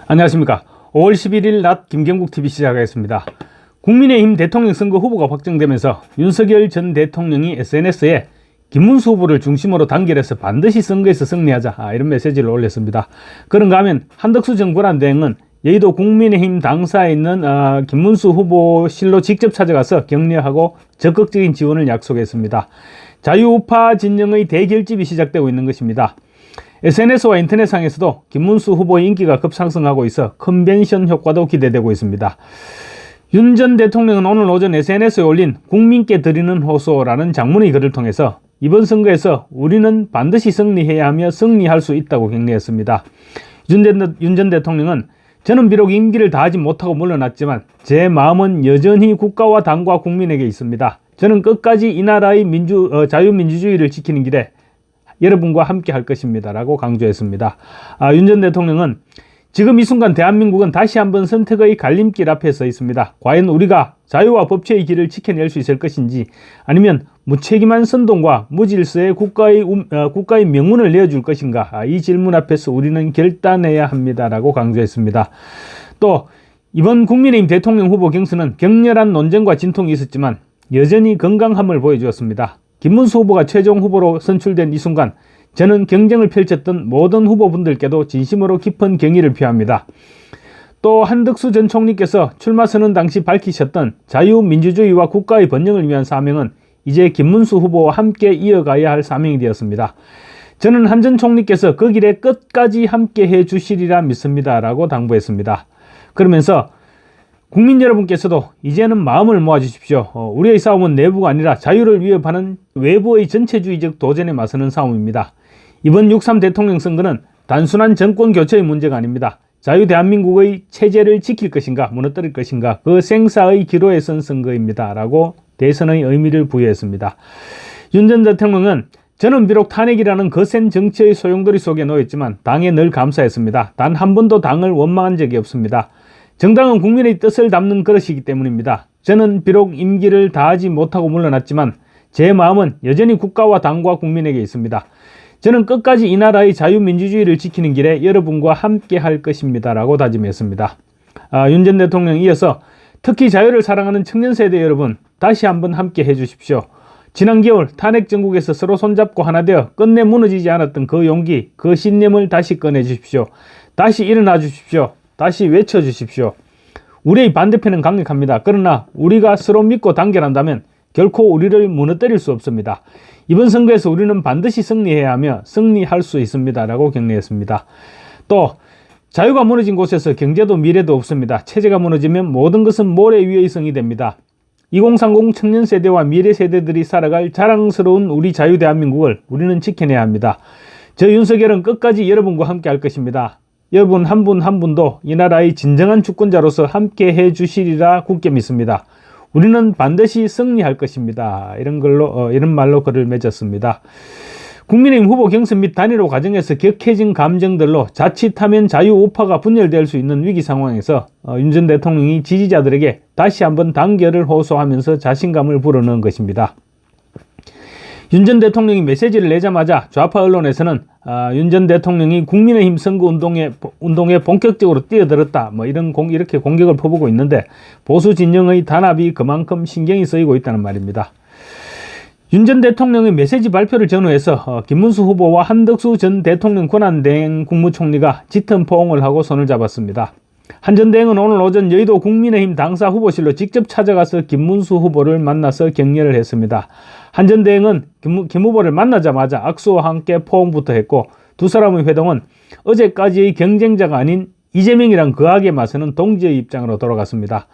안녕하십니까. 5월 11일 낮 김경국TV 시작하겠습니다. 국민의힘 대통령 선거 후보가 확정되면서 윤석열 전 대통령이 SNS에 김문수 후보를 중심으로 단결해서 반드시 선거에서 승리하자 이런 메시지를 올렸습니다. 그런가 하면 한덕수 전 권한대행은 여의도 국민의힘 당사에 있는 김문수 후보실로 직접 찾아가서 격려하고 적극적인 지원을 약속했습니다. 자유우파 진영의 대결집이 시작되고 있는 것입니다. SNS와 인터넷상에서도 김문수 후보의 인기가 급상승하고 있어 컨벤션 효과도 기대되고 있습니다. 윤 전 대통령은 오늘 오전 SNS에 올린 국민께 드리는 호소라는 장문의 글을 통해서 이번 선거에서 우리는 반드시 승리해야 하며 승리할 수 있다고 격려했습니다. 윤 전 대통령은 저는 비록 임기를 다하지 못하고 물러났지만 제 마음은 여전히 국가와 당과 국민에게 있습니다. 저는 끝까지 이 나라의 자유민주주의를 지키는 길에 여러분과 함께 할 것입니다 라고 강조했습니다. 윤 전 대통령은 지금 이 순간 대한민국은 다시 한번 선택의 갈림길 앞에 서 있습니다. 과연 우리가 자유와 법치의 길을 지켜낼 수 있을 것인지 아니면 무책임한 선동과 무질서의 국가의 명운을 내어줄 것인가, 이 질문 앞에서 우리는 결단해야 합니다 라고 강조했습니다. 또 이번 국민의힘 대통령 후보 경선은 격렬한 논쟁과 진통이 있었지만 여전히 건강함을 보여주었습니다. 김문수 후보가 최종 후보로 선출된 이 순간 저는 경쟁을 펼쳤던 모든 후보분들께도 진심으로 깊은 경의를 표합니다. 또 한덕수 전 총리께서 출마 선언 당시 밝히셨던 자유민주주의와 국가의 번영을 위한 사명은 이제 김문수 후보와 함께 이어가야 할 사명이 되었습니다. 저는 한 전 총리께서 그 길에 끝까지 함께 해주시리라 믿습니다 라고 당부했습니다. 그러면서 국민 여러분께서도 이제는 마음을 모아주십시오. 우리의 싸움은 내부가 아니라 자유를 위협하는 외부의 전체주의적 도전에 맞서는 싸움입니다. 이번 6.3 대통령 선거는 단순한 정권 교체의 문제가 아닙니다. 자유 대한민국의 체제를 지킬 것인가 무너뜨릴 것인가 그 생사의 기로에 선 선거입니다 라고 대선의 의미를 부여했습니다. 윤 전 대통령은 저는 비록 탄핵이라는 거센 정치의 소용돌이 속에 놓였지만 당에 늘 감사했습니다. 단 한 번도 당을 원망한 적이 없습니다. 정당은 국민의 뜻을 담는 그릇이기 때문입니다. 저는 비록 임기를 다하지 못하고 물러났지만 제 마음은 여전히 국가와 당과 국민에게 있습니다. 저는 끝까지 이 나라의 자유민주주의를 지키는 길에 여러분과 함께 할 것입니다 라고 다짐했습니다. 윤 전 대통령이 이어서 특히 자유를 사랑하는 청년 세대 여러분, 다시 한번 함께 해주십시오. 지난 겨울 탄핵 정국에서 서로 손잡고 하나 되어 끝내 무너지지 않았던 그 용기, 그 신념을 다시 꺼내주십시오. 다시 일어나 주십시오. 다시 외쳐주십시오. 우리의 반대편은 강력합니다. 그러나 우리가 서로 믿고 단결한다면 결코 우리를 무너뜨릴 수 없습니다. 이번 선거에서 우리는 반드시 승리해야 하며 승리할 수 있습니다 라고 격려했습니다. 또 자유가 무너진 곳에서 경제도 미래도 없습니다. 체제가 무너지면 모든 것은 모래 위의 성이 됩니다. 2030 청년 세대와 미래 세대들이 살아갈 자랑스러운 우리 자유 대한민국을 우리는 지켜내야 합니다. 저 윤석열은 끝까지 여러분과 함께 할 것입니다. 여러분 한 분 한 분도 이 나라의 진정한 주권자로서 함께 해주시리라 굳게 믿습니다. 우리는 반드시 승리할 것입니다. 이런 말로 글을 맺었습니다. 국민의힘 후보 경선 및 단일화 과정에서 격해진 감정들로 자칫하면 자유우파가 분열될 수 있는 위기 상황에서 윤 전 대통령이 지지자들에게 다시 한번 단결을 호소하면서 자신감을 불어넣은 것입니다. 윤 전 대통령이 메시지를 내자마자 좌파 언론에서는 윤 전 대통령이 국민의힘 선거 운동에 본격적으로 뛰어들었다 이렇게 공격을 퍼부고 있는데 보수 진영의 단합이 그만큼 신경이 쓰이고 있다는 말입니다. 윤 전 대통령의 메시지 발표를 전후해서 김문수 후보와 한덕수 전 대통령 권한대행 국무총리가 짙은 포옹을 하고 손을 잡았습니다. 한 전 대행은 오늘 오전 여의도 국민의힘 당사 후보실로 직접 찾아가서 김문수 후보를 만나서 격려를 했습니다. 한 전 대행은 김 후보를 만나자마자 악수와 함께 포옹부터 했고 두 사람의 회동은 어제까지의 경쟁자가 아닌 이재명이랑 거하게 맞서는 동지의 입장으로 돌아갔습니다.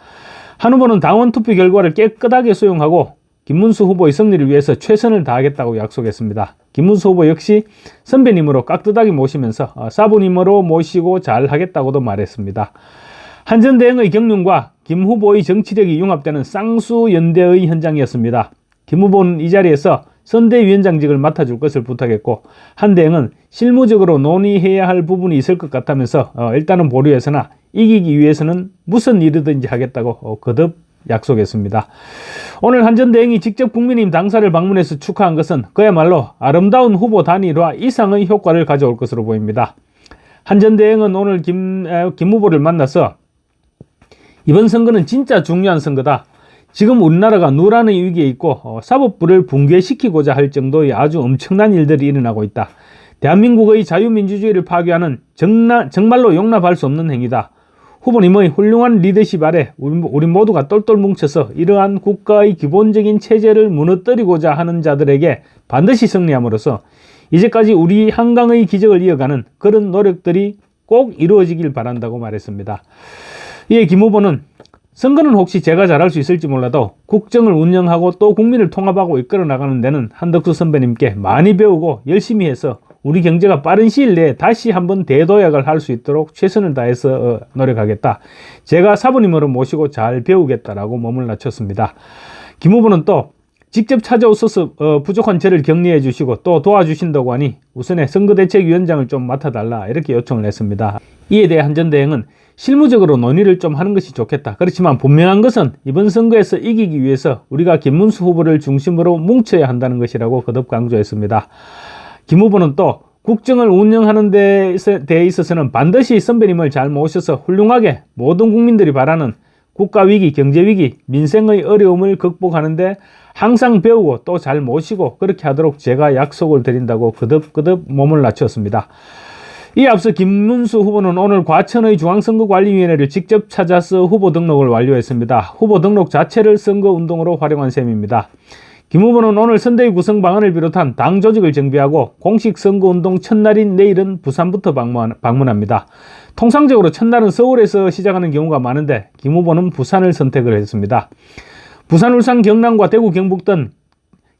한 후보는 당원 투표 결과를 깨끗하게 수용하고 김문수 후보의 승리를 위해서 최선을 다하겠다고 약속했습니다. 김문수 후보 역시 선배님으로 깍듯하게 모시면서 사부님으로 모시고 잘하겠다고도 말했습니다. 한 전 대행의 경륜과 김 후보의 정치력이 융합되는 쌍수연대의 현장이었습니다. 김 후보는 이 자리에서 선대위원장직을 맡아줄 것을 부탁했고 한 대행은 실무적으로 논의해야 할 부분이 있을 것 같다면서 일단은 보류해서나 이기기 위해서는 무슨 일이든지 하겠다고 거듭 약속했습니다. 오늘 한 전 대행이 직접 국민의힘 당사를 방문해서 축하한 것은 그야말로 아름다운 후보 단일화 이상의 효과를 가져올 것으로 보입니다. 한 전 대행은 오늘 김 후보를 만나서 이번 선거는 진짜 중요한 선거다. 지금 우리나라가 노란의 위기에 있고 사법부를 붕괴시키고자 할 정도의 아주 엄청난 일들이 일어나고 있다. 대한민국의 자유민주주의를 파괴하는 정말로 용납할 수 없는 행위다. 후보님의 훌륭한 리더십 아래 우리 모두가 똘똘 뭉쳐서 이러한 국가의 기본적인 체제를 무너뜨리고자 하는 자들에게 반드시 승리함으로써 이제까지 우리 한강의 기적을 이어가는 그런 노력들이 꼭 이루어지길 바란다고 말했습니다. 이에 김 후보는 선거는 혹시 제가 잘할 수 있을지 몰라도 국정을 운영하고 또 국민을 통합하고 이끌어 나가는 데는 한덕수 선배님께 많이 배우고 열심히 해서 우리 경제가 빠른 시일 내에 다시 한번 대도약을 할 수 있도록 최선을 다해서 노력하겠다. 제가 사부님으로 모시고 잘 배우겠다라고 몸을 낮췄습니다. 김 후보는 또 직접 찾아오셔서 부족한 저를 격려해 주시고 또 도와주신다고 하니 우선에 선거대책위원장을 좀 맡아달라 이렇게 요청을 했습니다. 이에 대해 한 전 대행은 실무적으로 논의를 좀 하는 것이 좋겠다. 그렇지만 분명한 것은 이번 선거에서 이기기 위해서 우리가 김문수 후보를 중심으로 뭉쳐야 한다는 것이라고 거듭 강조했습니다. 김 후보는 또 국정을 운영하는 데 있어서는 반드시 선배님을 잘 모셔서 훌륭하게 모든 국민들이 바라는 국가위기, 경제위기, 민생의 어려움을 극복하는데 항상 배우고 또 잘 모시고 그렇게 하도록 제가 약속을 드린다고 거듭 몸을 낮췄습니다. 이에 앞서 김문수 후보는 오늘 과천의 중앙선거관리위원회를 직접 찾아서 후보 등록을 완료했습니다. 후보 등록 자체를 선거운동으로 활용한 셈입니다. 김 후보는 오늘 선대위 구성 방안을 비롯한 당 조직을 정비하고 공식 선거운동 첫날인 내일은 부산부터 방문합니다. 통상적으로 첫날은 서울에서 시작하는 경우가 많은데 김 후보는 부산을 선택을 했습니다. 부산, 울산, 경남과 대구, 경북 등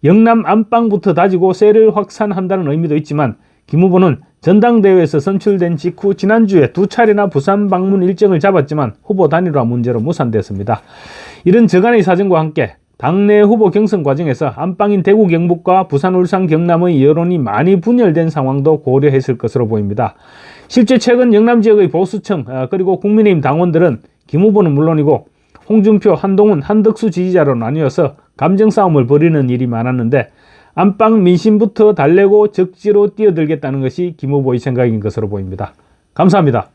영남 안방부터 다지고 세를 확산한다는 의미도 있지만 김 후보는 전당대회에서 선출된 직후 지난주에 2차례나 부산 방문 일정을 잡았지만 후보 단일화 문제로 무산됐습니다. 이런 저간의 사정과 함께 당내 후보 경선 과정에서 안방인 대구, 경북과 부산, 울산, 경남의 여론이 많이 분열된 상황도 고려했을 것으로 보입니다. 실제 최근 영남 지역의 보수층 그리고 국민의힘 당원들은 김 후보는 물론이고 홍준표, 한동훈, 한덕수 지지자로 나뉘어서 감정 싸움을 벌이는 일이 많았는데 안방 민심부터 달래고 적지로 뛰어들겠다는 것이 김 후보의 생각인 것으로 보입니다. 감사합니다.